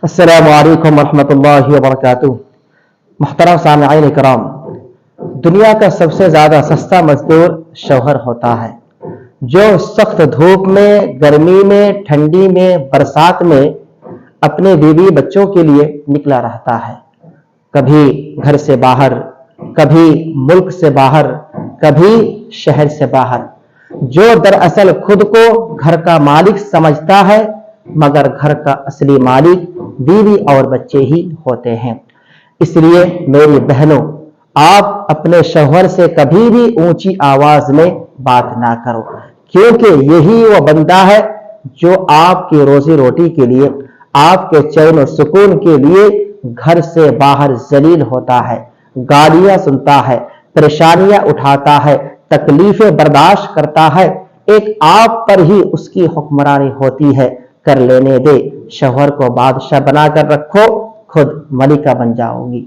السلام علیکم ورحمۃ اللہ وبرکاتہ۔ محترم سامعین کرام، دنیا کا سب سے زیادہ سستا مزدور شوہر ہوتا ہے، جو سخت دھوپ میں، گرمی میں، ٹھنڈی میں، برسات میں اپنے بیوی بچوں کے لیے نکلا رہتا ہے، کبھی گھر سے باہر، کبھی ملک سے باہر، کبھی شہر سے باہر، جو دراصل خود کو گھر کا مالک سمجھتا ہے، مگر گھر کا اصلی مالک بیوی اور بچے ہی ہوتے ہیں۔ اس لیے میری بہنوں، آپ اپنے شوہر سے کبھی بھی اونچی آواز میں بات نہ کرو، کیونکہ یہی وہ بندہ ہے جو آپ کی روزی روٹی کے لیے، آپ کے چین و سکون کے لیے گھر سے باہر ذلیل ہوتا ہے، گالیاں سنتا ہے، پریشانیاں اٹھاتا ہے، تکلیفیں برداشت کرتا ہے۔ ایک آپ پر ہی اس کی حکمرانی ہوتی ہے۔ کر لینے دے، شوہر کو بادشاہ بنا کر رکھو، خود ملکہ بن جاؤ گی۔